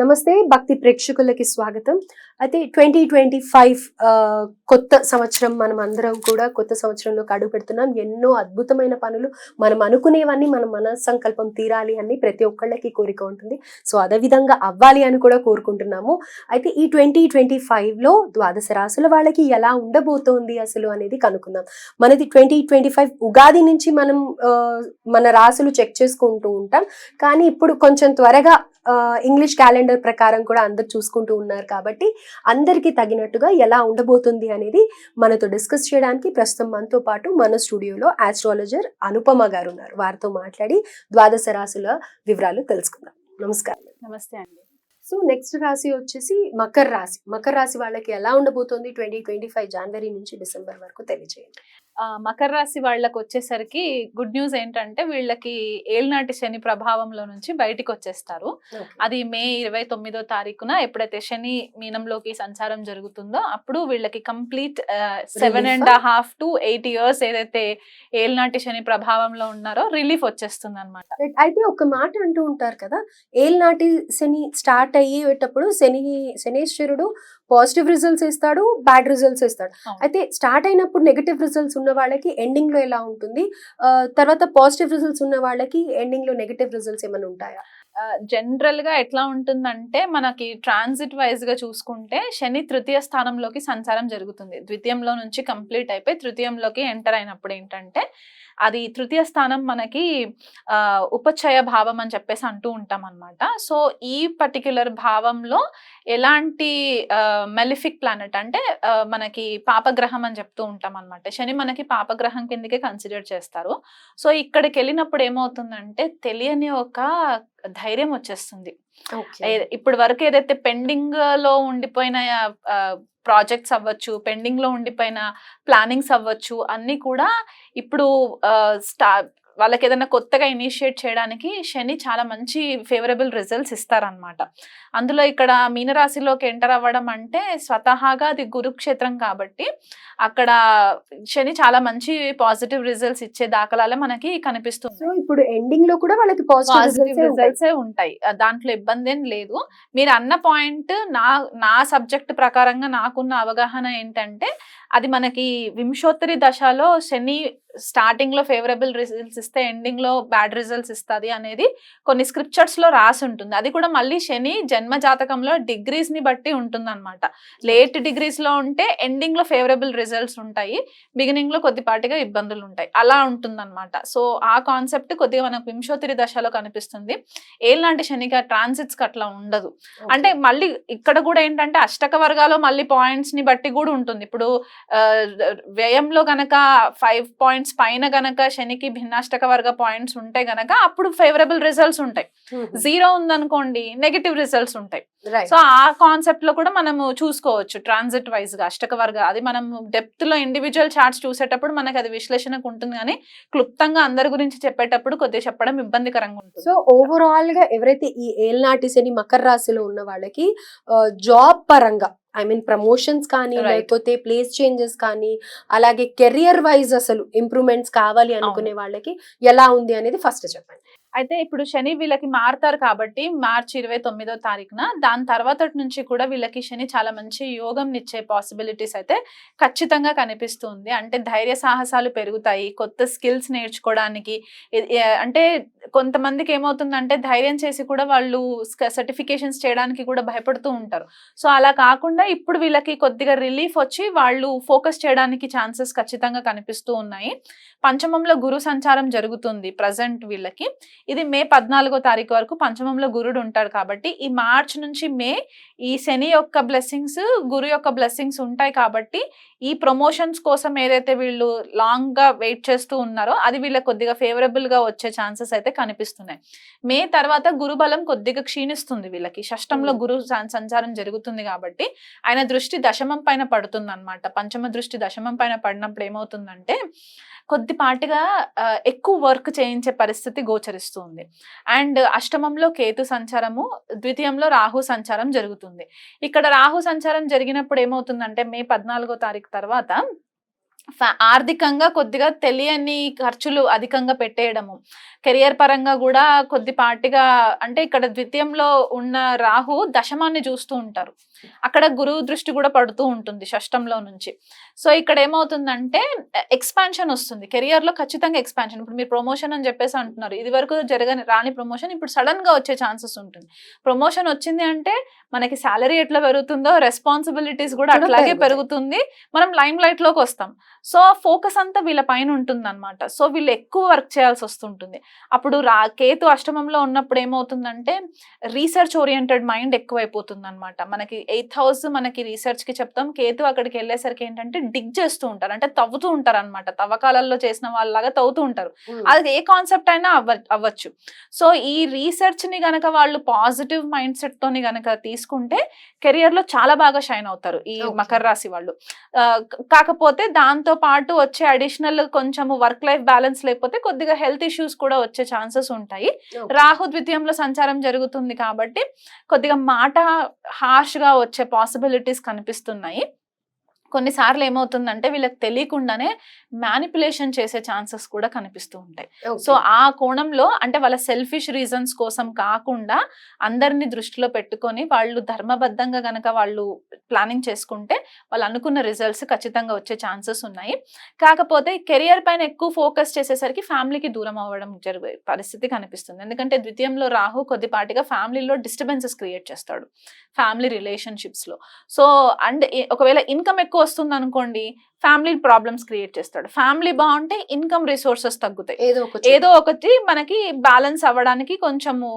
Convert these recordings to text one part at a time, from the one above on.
నమస్తే భక్తి ప్రేక్షకులకి స్వాగతం. అయితే 2025 కొత్త సంవత్సరం, మనం అందరం కూడా కొత్త సంవత్సరంలోకి అడుగు పెడుతున్నాం. ఎన్నో అద్భుతమైన పనులు, మనం అనుకునేవన్నీ మన మన సంకల్పం తీరాలి అని ప్రతి ఒక్కళ్ళకి కోరిక ఉంటుంది. సో అదే విధంగా అవ్వాలి అని కూడా కోరుకుంటున్నాము. అయితే ఈ 2025లో ద్వాదశ రాశుల వాళ్ళకి ఎలా ఉండబోతోంది అసలు అనేది కనుక్కుందాం. మనది 2025 ఉగాది నుంచి మనం మన రాశులు చెక్ చేసుకుంటూ ఉంటాం. కానీ ఇప్పుడు కొంచెం త్వరగా ఇంగ్లీష్ క్యాలెండర్ ప్రకారం కూడా అందరు చూసుకుంటూ ఉన్నారు కాబట్టి అందరికి తగినట్టుగా ఎలా ఉండబోతుంది అనేది మనతో డిస్కస్ చేయడానికి ప్రస్తుతం మనతో పాటు మన స్టూడియోలో ఆస్ట్రాలజర్ అనుపమ గారు ఉన్నారు. వారితో మాట్లాడి ద్వాదశ రాశుల వివరాలు తెలుసుకుందాం. నమస్కారం. నమస్తే అండి. సో నెక్స్ట్ రాశి వచ్చేసి మకర రాశి. మకర రాశి వాళ్ళకి ఎలా ఉండబోతుంది 2025 జనవరి నుంచి డిసెంబర్ వరకు తెలియజేయండి. మకర రాశి వాళ్ళకి వచ్చేసరికి గుడ్ న్యూస్ ఏంటంటే వీళ్ళకి ఏళ్నాటి శని ప్రభావంలో నుంచి బయటికి వచ్చేస్తారు. అది మే 29వ తారీఖున ఎప్పుడైతే శని మీనంలోకి సంచారం జరుగుతుందో అప్పుడు వీళ్ళకి కంప్లీట్ 7.5 to 8 years ఏదైతే ఏళ్నాటి శని ప్రభావంలో ఉన్నారో రిలీఫ్ వచ్చేస్తుంది అనమాట. అయితే ఒక మాట అంటూ ఉంటారు కదా, ఏళ్నాటి శని స్టార్ట్ అయ్యేటప్పుడు శనీశ్వరుడు పాజిటివ్ రిజల్ట్స్ ఇస్తాడు, బ్యాడ్ రిజల్ట్స్ ఇస్తాడు. అయితే స్టార్ట్ అయినప్పుడు నెగటివ్ రిజల్ట్స్ ఉన్న వాళ్ళకి ఎండింగ్ లో ఎలా ఉంటుంది, తర్వాత పాజిటివ్ రిజల్ట్స్ ఉన్న వాళ్ళకి ఎండింగ్ లో నెగటివ్ రిజల్ట్స్ ఏమైనా ఉంటాయా? జనరల్ గా ఎట్లా ఉంటుందంటే మనకి ట్రాన్సిట్ వైజ్ గా చూసుకుంటే శని తృతీయ స్థానంలోకి సంచారం జరుగుతుంది. ద్వితీయంలో నుంచి కంప్లీట్ అయిపోయి తృతీయంలోకి ఎంటర్ అయినప్పుడు ఏంటంటే అది తృతీయ స్థానం మనకి ఉపచయ భావం అని చెప్పేసి అంటూ ఉంటాం అనమాట. సో ఈ పర్టిక్యులర్ భావంలో ఎలాంటి మెలిఫిక్ ప్లానెట్ అంటే మనకి పాపగ్రహం అని చెప్తూ ఉంటాం అనమాట. శని మనకి పాపగ్రహం కిందకే కన్సిడర్ చేస్తారు. సో ఇక్కడికి వెళ్ళినప్పుడు ఏమవుతుందంటే తెలియని ఒక ధైర్యం వచ్చేస్తుంది. ఇప్పుడు వరకు ఏదైతే పెండింగ్ లో ఉండిపోయిన ప్రాజెక్ట్స్ అవ్వచ్చు, పెండింగ్ లో ఉండిపోయిన ప్లానింగ్స్ అవ్వచ్చు, అన్ని కూడా ఇప్పుడు వాళ్ళకి ఏదైనా కొత్తగా ఇనిషియేట్ చేయడానికి శని చాలా మంచి ఫేవరబుల్ రిజల్ట్స్ ఇస్తారనమాట. అందులో ఇక్కడ మీనరాశిలోకి ఎంటర్ అవ్వడం అంటే స్వతహాగా అది గురుక్షేత్రం కాబట్టి అక్కడ శని చాలా మంచి పాజిటివ్ రిజల్ట్స్ ఇచ్చే దాఖలాలే మనకి కనిపిస్తుంది. సో ఇప్పుడు ఎండింగ్ లో కూడా వాళ్ళకి పాజిటివ్ రిజల్ట్స్ ఉంటాయి, దాంట్లో ఇబ్బంది ఏం లేదు. మీరు అన్న పాయింట్ నా సబ్జెక్ట్ ప్రకారంగా నాకున్న అవగాహన ఏంటంటే అది మనకి వింశోత్తరి దశలో శని స్టార్టింగ్ లో ఫేవరబుల్ రిజల్ట్స్ ఇస్తే ఎండింగ్ లో బ్యాడ్ రిజల్ట్స్ ఇస్తుంది అనేది కొన్ని స్క్రిప్చర్స్ లో రాసి ఉంటుంది. అది కూడా మళ్ళీ శని జన్మ జాతకంలో డిగ్రీస్ ని బట్టి ఉంటుంది అనమాట. లేట్ డిగ్రీస్ లో ఉంటే ఎండింగ్ లో ఫేవరబుల్ రిజల్ట్స్ ఉంటాయి, బిగినింగ్ లో కొద్దిపాటిగా ఇబ్బందులు ఉంటాయి, అలా ఉంటుంది అనమాట. సో ఆ కాన్సెప్ట్ కొద్దిగా మనకు వింశోత్తరి దశలో కనిపిస్తుంది. ఏలాంటి శనిగా ట్రాన్సిట్స్ అట్లా ఉండదు. అంటే మళ్ళీ ఇక్కడ కూడా ఏంటంటే అష్టక వర్గాలో మళ్ళీ పాయింట్స్ ని బట్టి కూడా ఉంటుంది. ఇప్పుడు వ్యయంలో గనక 5 points పైన గనక శనికి భిన్నాష్టక వర్గ పాయింట్స్ ఉంటే గనక అప్పుడు ఫేవరబుల్ రిజల్ట్స్ ఉంటాయి. 0 ఉందనుకోండి నెగటివ్ రిజల్ట్స్ ఉంటాయి. సో ఆ కాన్సెప్ట్ లో కూడా మనము చూసుకోవచ్చు ట్రాన్సిట్ వైజ్ గా అష్టక వర్గ. అది మనం డెప్త్ లో ఇండివిజువల్ చార్ట్స్ చూసేటప్పుడు మనకి అది విశ్లేషణకు ఉంటుంది, కానీ క్లుప్తంగా అందరి గురించి చెప్పేటప్పుడు కొద్దిగా చెప్పడం ఇబ్బందికరంగా ఉంటుంది. సో ఓవరాల్ గా ఎవరైతే ఈ ఏళ్నాటి శని మకర రాశిలో ఉన్న వాళ్ళకి జాబ్ పరంగా ప్రమోషన్స్ కానీ లేకపోతే ప్లేస్ చేంజెస్ కానీ అలాగే కెరియర్ వైజ్ అసలు ఇంప్రూవ్మెంట్స్ కావాలి అనుకునే వాళ్ళకి ఎలా ఉంది అనేది ఫస్ట్ చెప్పండి. అయితే ఇప్పుడు శని వీళ్ళకి మారుతారు కాబట్టి మార్చి 29వ తారీఖున, దాని తర్వాత నుంచి కూడా వీళ్ళకి శని చాలా మంచి యోగం ఇచ్చే పాసిబిలిటీస్ అయితే ఖచ్చితంగా కనిపిస్తుంది. అంటే ధైర్య సాహసాలు పెరుగుతాయి, కొత్త స్కిల్స్ నేర్చుకోవడానికి. అంటే కొంతమందికి ఏమవుతుందంటే ధైర్యం చేసి కూడా వాళ్ళు సర్టిఫికేషన్స్ చేయడానికి కూడా భయపడుతూ ఉంటారు. సో అలా కాకుండా ఇప్పుడు వీళ్ళకి కొద్దిగా రిలీఫ్ వచ్చి వాళ్ళు ఫోకస్ చేయడానికి ఛాన్సెస్ ఖచ్చితంగా కనిపిస్తూ ఉన్నాయి. పంచమంలో గురు సంచారం జరుగుతుంది ప్రజెంట్ వీళ్ళకి. ఇది మే 14వ తారీఖు వరకు పంచమంలో గురుడు ఉంటాడు కాబట్టి ఈ మార్చ్ నుంచి మే ఈ శని యొక్క బ్లెస్సింగ్స్, గురు యొక్క బ్లెస్సింగ్స్ ఉంటాయి కాబట్టి ఈ ప్రమోషన్స్ కోసం ఏదైతే వీళ్ళు లాంగ్ గా వెయిట్ చేస్తూ ఉన్నారో అది వీళ్ళకి కొద్దిగా ఫేవరబుల్ గా వచ్చే ఛాన్సెస్ అయితే కనిపిస్తున్నాయి. మే తర్వాత గురు బలం కొద్దిగా క్షీణిస్తుంది వీళ్ళకి. షష్టంలో గురు సంచారం జరుగుతుంది కాబట్టి ఆయన దృష్టి దశమం పైన పడుతుంది అనమాట. పంచమ దృష్టి దశమం పైన పడినప్పుడు ఏమవుతుందంటే కొద్దిపాటిగా ఎక్కువ వర్క్ చేయించే పరిస్థితి గోచరిస్తుంది. అండ్ అష్టమంలో కేతు సంచారము, ద్వితీయంలో రాహు సంచారం జరుగుతుంది. ఇక్కడ రాహు సంచారం జరిగినప్పుడు ఏమవుతుందంటే మే 14వ తారీఖు తర్వాత ఆర్థికంగా కొద్దిగా తెలియని ఖర్చులు అధికంగా పెట్టేయడము, కెరియర్ పరంగా కూడా కొద్దిపాటిగా అంటే ఇక్కడ ద్వితీయంలో ఉన్న రాహు దశమాన్ని చూస్తూ ఉంటారు, అక్కడ గురువు దృష్టి కూడా పడుతూ ఉంటుంది షష్టంలో నుంచి. సో ఇక్కడ ఏమవుతుందంటే ఎక్స్పాన్షన్ వస్తుంది కెరియర్ లో, ఖచ్చితంగా ఎక్స్పాన్షన్. ఇప్పుడు మీరు ప్రమోషన్ అని చెప్పేసి అంటున్నారు, ఇది వరకు జరగని రాని ప్రమోషన్ ఇప్పుడు సడన్ గా వచ్చే ఛాన్సెస్ ఉంటుంది. ప్రమోషన్ వచ్చింది అంటే మనకి శాలరీ ఎట్లా పెరుగుతుందో రెస్పాన్సిబిలిటీస్ కూడా అట్లాగే పెరుగుతుంది, మనం లైమ్ లైట్ లోకి వస్తాం. సో ఫోకస్ అంతా వీళ్ళ పైన ఉంటుంది అనమాట. సో వీళ్ళు ఎక్కువ వర్క్ చేయాల్సి వస్తుంటుంది. అప్పుడు కేతు అష్టమంలో ఉన్నప్పుడు ఏమవుతుందంటే రీసెర్చ్ ఓరియంటెడ్ మైండ్ ఎక్కువైపోతుంది అనమాట. మనకి 8th హౌస్ మనకి రీసెర్చ్ కి చెప్తాం, కేతు అక్కడికి వెళ్ళేసరికి ఏంటంటే డిగ్ చేస్తూ ఉంటారు, అంటే తవ్వుతూ ఉంటారు అనమాట. తవ్వకాలలో చేసిన వాళ్ళలాగా తవ్వుతూ ఉంటారు. అది ఏ కాన్సెప్ట్ అయినా అవ్వచ్చు. సో ఈ రీసెర్చ్ ని గనక వాళ్ళు పాజిటివ్ మైండ్ సెట్ తోని గనక తీసుకుంటే కెరియర్ లో చాలా బాగా షైన్ అవుతారు ఈ మకర రాశి వాళ్ళు. కాకపోతే దాంతో పాటు వచ్చే అడిషనల్ కొంచెం వర్క్ లైఫ్ బ్యాలెన్స్ లేకపోతే కొద్దిగా హెల్త్ ఇష్యూస్ కూడా వచ్చే ఛాన్సెస్ ఉంటాయి. రాహు ద్వితీయంలో సంచారం జరుగుతుంది కాబట్టి కొద్దిగా మాట హార్ష్ గా వచ్చే పాసిబిలిటీస్ కనిపిస్తున్నాయి. కొన్నిసార్లు ఏమవుతుందంటే వీళ్ళకి తెలియకుండానే మ్యానిపులేషన్ చేసే ఛాన్సెస్ కూడా కనిపిస్తూ ఉంటాయి. సో ఆ కోణంలో అంటే వాళ్ళ సెల్ఫిష్ రీజన్స్ కోసం కాకుండా అందరినీ దృష్టిలో పెట్టుకొని వాళ్ళు ధర్మబద్ధంగా గనక వాళ్ళు ప్లానింగ్ చేసుకుంటే వాళ్ళు అనుకున్న రిజల్ట్స్ ఖచ్చితంగా వచ్చే ఛాన్సెస్ ఉన్నాయి. కాకపోతే కెరియర్ పైన ఎక్కువ ఫోకస్ చేసేసరికి ఫ్యామిలీకి దూరం అవ్వడం జరిగే పరిస్థితి కనిపిస్తుంది. ఎందుకంటే ద్వితీయంలో రాహు కొద్దిపాటిగా ఫ్యామిలీలో డిస్టర్బెన్సెస్ క్రియేట్ చేస్తాడు ఫ్యామిలీ రిలేషన్షిప్స్ లో. సో అండ్ ఒకవేళ ఇన్కమ్ ఎక్కువ వస్తుంది అనుకోండి, ఫ్యామిలీ ప్రాబ్లమ్స్ క్రియేట్ చేస్తాడు. ఫ్యామిలీ బాగుంటే ఇన్కమ్ రిసోర్సెస్ తగ్గుతాయి, ఏదో ఒకటి మనకి బ్యాలెన్స్ అవ్వడానికి కొంచెము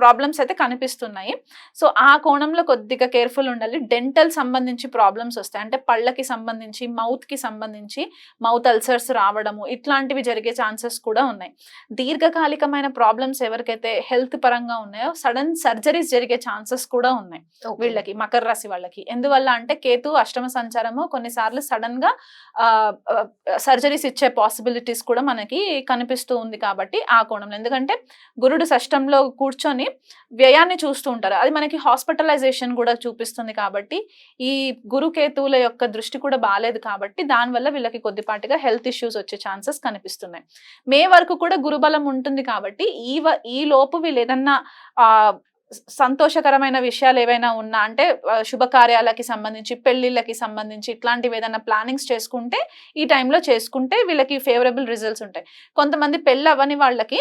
ప్రాబ్లమ్స్ అయితే కనిపిస్తున్నాయి. సో ఆ కోణంలో కొద్దిగా కేర్ఫుల్ ఉండాలి. డెంటల్ సంబంధించి ప్రాబ్లమ్స్ వస్తాయి, అంటే పళ్ళకి సంబంధించి మౌత్ కి సంబంధించి మౌత్ అల్సర్స్ రావడము ఇట్లాంటివి జరిగే ఛాన్సెస్ కూడా ఉన్నాయి. దీర్ఘకాలికమైన ప్రాబ్లమ్స్ ఎవరికైతే హెల్త్ పరంగా ఉన్నాయో సడన్ సర్జరీస్ జరిగే ఛాన్సెస్ కూడా ఉన్నాయి వీళ్ళకి, మకర రాశి వాళ్ళకి. ఎందువల్ల అంటే కేతు అష్టమ సంచారము కొన్నిసార్లు సడన్ గా సర్జరీస్ ఇచ్చే పాసిబిలిటీస్ కూడా మనకి కనిపిస్తూ ఉంది. కాబట్టి ఆ కోణంలో, ఎందుకంటే గురుడు షష్టంలో కూర్చొని వ్యయాన్ని చూస్తూ ఉంటారు, అది మనకి హాస్పిటలైజేషన్ కూడా చూపిస్తుంది. కాబట్టి ఈ గురుకేతువుల యొక్క దృష్టి కూడా బాగాలేదు కాబట్టి దానివల్ల వీళ్ళకి కొద్దిపాటిగా హెల్త్ ఇష్యూస్ వచ్చే ఛాన్సెస్ కనిపిస్తున్నాయి. మే వరకు కూడా గురుబలం ఉంటుంది కాబట్టి ఈ లోపు వీళ్ళు ఏదన్నా సంతోషకరమైన విషయాలు ఏవైనా ఉన్నా, అంటే శుభకార్యాలకి సంబంధించి పెళ్లిళ్ళకి సంబంధించి ఇట్లాంటివి ఏదైనా ప్లానింగ్స్ చేసుకుంటే ఈ టైంలో చేసుకుంటే వీళ్ళకి ఫేవరబుల్ రిజల్ట్స్ ఉంటాయి. కొంతమంది పెళ్ళి అవ్వని వాళ్ళకి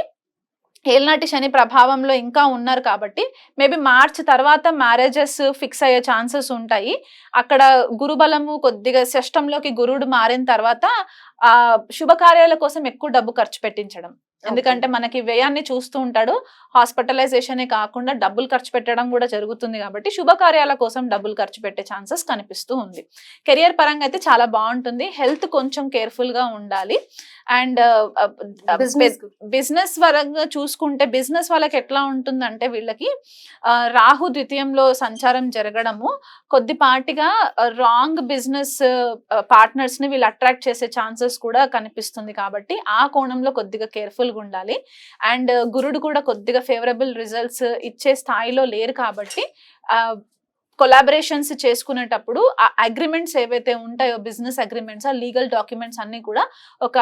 ఏళ్ళనాటి శని ప్రభావంలో ఇంకా ఉన్నారు కాబట్టి మేబీ మార్చ్ తర్వాత మ్యారేజెస్ ఫిక్స్ అయ్యే ఛాన్సెస్ ఉంటాయి. అక్కడ గురుబలము కొద్దిగా షష్టంలోకి గురుడు మారిన తర్వాత శుభకార్యాల కోసం ఎక్కువ డబ్బు ఖర్చు పెట్టించడం, ఎందుకంటే మనకి వ్యయాన్ని చూస్తూ ఉంటాడు, హాస్పిటలైజేషనే కాకుండా డబ్బులు ఖర్చు పెట్టడం కూడా జరుగుతుంది. కాబట్టి శుభకార్యాల కోసం డబ్బులు ఖర్చు పెట్టే ఛాన్సెస్ కనిపిస్తూ ఉంది. కెరియర్ పరంగా అయితే చాలా బాగుంటుంది, హెల్త్ కొంచెం కేర్ఫుల్ గా ఉండాలి. అండ్ బిజినెస్ పరంగా చూసుకుంటే బిజినెస్ వాళ్ళకి ఎట్లా ఉంటుందంటే వీళ్ళకి రాహు ద్వితీయంలో సంచారం జరగడము కొద్దిపాటిగా రాంగ్ బిజినెస్ పార్ట్నర్స్ ని వీళ్ళు అట్రాక్ట్ చేసే ఛాన్సెస్ కూడా కనిపిస్తుంది. కాబట్టి ఆ కోణంలో కొద్దిగా కేర్ఫుల్ గా ఉండాలి. అండ్ గురుడు కూడా కొద్దిగా ఫేవరబుల్ రిజల్ట్స్ ఇచ్చే స్థాయిలో లేరు కాబట్టి కొలాబరేషన్స్ చేసుకునేటప్పుడు ఆ అగ్రిమెంట్స్ ఏవైతే ఉంటాయో బిజినెస్ అగ్రిమెంట్స్, ఆ లీగల్ డాక్యుమెంట్స్ అన్ని కూడా ఒక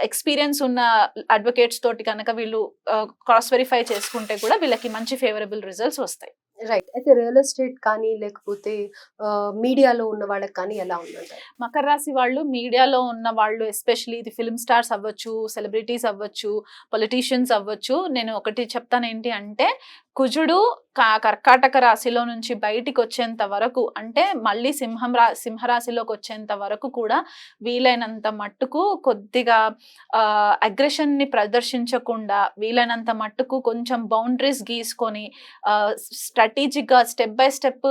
ఎక్స్పీరియన్స్ ఉన్న అడ్వకేట్స్ తోటి కనుక వీళ్ళు క్రాస్ వెరిఫై చేసుకుంటే కూడా వీళ్ళకి మంచి ఫేవరబుల్ రిజల్ట్స్ వస్తాయి. రైట్. అయితే రియల్ ఎస్టేట్ కానీ లేకపోతే మీడియాలో ఉన్న వాళ్ళకి కానీ ఎలా ఉందంటారు? మకర రాశి వాళ్ళు మీడియాలో ఉన్న వాళ్ళు, ఎస్పెషలీ ఇది ఫిల్మ్ స్టార్స్ అవ్వచ్చు, సెలబ్రిటీస్ అవ్వచ్చు, పొలిటీషియన్స్ అవ్వచ్చు, నేను ఒకటి చెప్తాను ఏంటి అంటే కుజుడు కర్కాటక రాశిలో నుంచి బయటికి వచ్చేంత వరకు, అంటే మళ్ళీ సింహరాశిలోకి వచ్చేంత వరకు కూడా వీలైనంత మట్టుకు కొద్దిగా అగ్రెషన్ ని ప్రదర్శించకుండా వీలైనంత మట్టుకు కొంచెం బౌండరీస్ గీసుకొని స్ట్రాటజిక్ గా స్టెప్ బై స్టెప్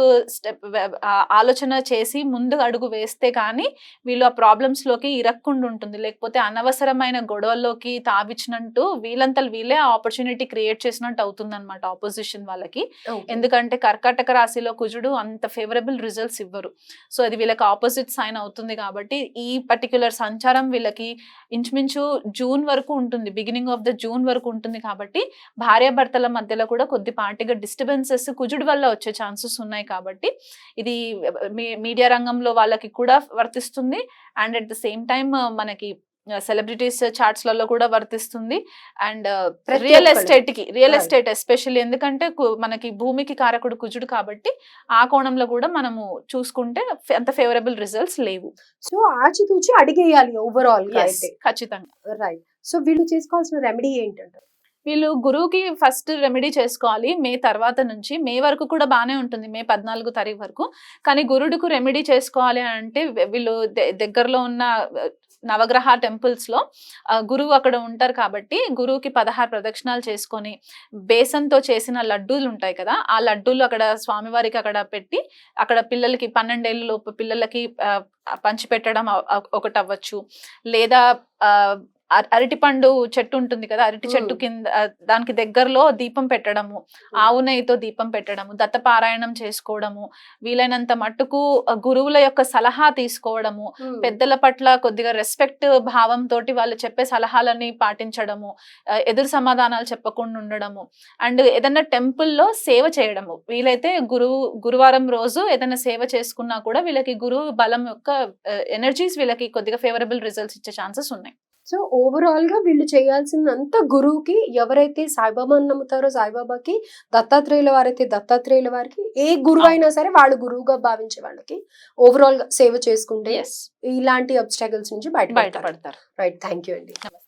ఆలోచన చేసి ముందు అడుగు వేస్తే కానీ వీళ్ళు ఆ ప్రాబ్లమ్స్ లోకి ఇరక్కుండా ఉంటుంది. లేకపోతే అనవసరమైన గొడవల్లోకి తావిచ్చినట్టు వీళ్ళంతా వీళ్ళే ఆపర్చునిటీ క్రియేట్ చేసినట్టు అవుతుంది అనమాట ఆపోజిషన్ వాళ్ళకి. ఎందుకంటే కర్కాటక రాశిలో కుజుడు అంత ఫేవరబుల్ రిజల్ట్స్ ఇవ్వరు. సో అది వీళ్ళకి ఆపోజిట్ సైన్ అవుతుంది. కాబట్టి ఈ పర్టిక్యులర్ సంచారం వీళ్ళకి ఇంచుమించు జూన్ వరకు ఉంటుంది, బిగినింగ్ ఆఫ్ ద జూన్ వరకు ఉంటుంది. కాబట్టి భార్యాభర్తల మధ్యలో కూడా కొద్దిపాటిగా డిస్టర్బెన్సెస్ కుజుడు వల్ల వచ్చే ఛాన్సెస్ ఉన్నాయి. కాబట్టి ఇది మీడియా రంగంలో వాళ్ళకి కూడా వర్తిస్తుంది. And at the same time మనకి సెలబ్రిటీస్ చార్ట్స్లలో కూడా వర్తిస్తుంది. అండ్ ప్రతి రియల్ ఒక్కళ్ళకి. Real Right. ఎస్టేట్ ఎస్పెషల్లీ ఎందుకంటే మనకి భూమికి కారకుడు కుజుడు కాబట్టి ఆ కోణంలో కూడా మనము చూసుకుంటే అంత ఫేవరబుల్ రిజల్ట్స్ లేవు. సో ఆచితూచి అడిగేయాలి ఓవరాల్ గా Yes, అయితే. ఖచ్చితంగా. రైట్. సో వీళ్ళు చేసుకోవాల్సిన రెమెడీ ఏంటంటారు? వీళ్ళు గురువుకి ఫస్ట్ రెమెడీ చేసుకోవాలి. మే తర్వాత నుంచి, మే వరకు కూడా బాగానే ఉంటుంది, మే 14 తారీఖు వరకు. కానీ గురుడికి రెమెడీ చేసుకోవాలి అని అంటే వీళ్ళు దగ్గరలో ఉన్న నవగ్రహ టెంపుల్స్ లో గురువు అక్కడ ఉంటారు కాబట్టి గురువుకి 16 ప్రదక్షిణాలు చేసుకొని బేసన్తో చేసిన లడ్డూలు ఉంటాయి కదా, ఆ లడ్డూలు అక్కడ స్వామివారికి అక్కడ పెట్టి అక్కడ పిల్లలకి 12 ఏళ్ళ లోపు పిల్లలకి పంచిపెట్టడం ఒకటి అవ్వచ్చు. లేదా అరటిపండు చెట్టు ఉంటుంది కదా, అరటి చెట్టు కింద దానికి దగ్గరలో దీపం పెట్టడము, ఆవు నెయ్యితో దీపం పెట్టడము, దత్తపారాయణం చేసుకోవడము, వీలైనంత మట్టుకు గురువుల యొక్క సలహా తీసుకోవడము, పెద్దల పట్ల కొద్దిగా రెస్పెక్ట్ భావంతో వాళ్ళు చెప్పే సలహాలని పాటించడము, ఎదురు సమాధానాలు చెప్పకుండా ఉండడము, అండ్ ఏదైనా టెంపుల్లో సేవ చేయడము. వీలైతే గురువారం రోజు ఏదైనా సేవ చేసుకున్నా కూడా వీళ్ళకి గురువు బలం యొక్క ఎనర్జీస్ వీళ్ళకి కొద్దిగా ఫేవరబుల్ రిజల్ట్స్ ఇచ్చే ఛాన్సెస్ ఉన్నాయి. సో ఓవరాల్ గా వీళ్ళు చేయాల్సిందంతా గురువుకి, ఎవరైతే సాయిబాబాని నమ్ముతారో సాయిబాబాకి, దత్తాత్రేయుల వారైతే దత్తాత్రేయుల వారికి, ఏ గురువు అయినా సరే వాళ్ళు గురువుగా భావించే వాళ్ళకి ఓవరాల్ గా సేవ చేసుకుంటే ఇలాంటి అబ్స్టాకల్స్ నుంచి బయటపడతారు. బయటపడతారు. రైట్. థ్యాంక్ యూ అండి. నమస్తే.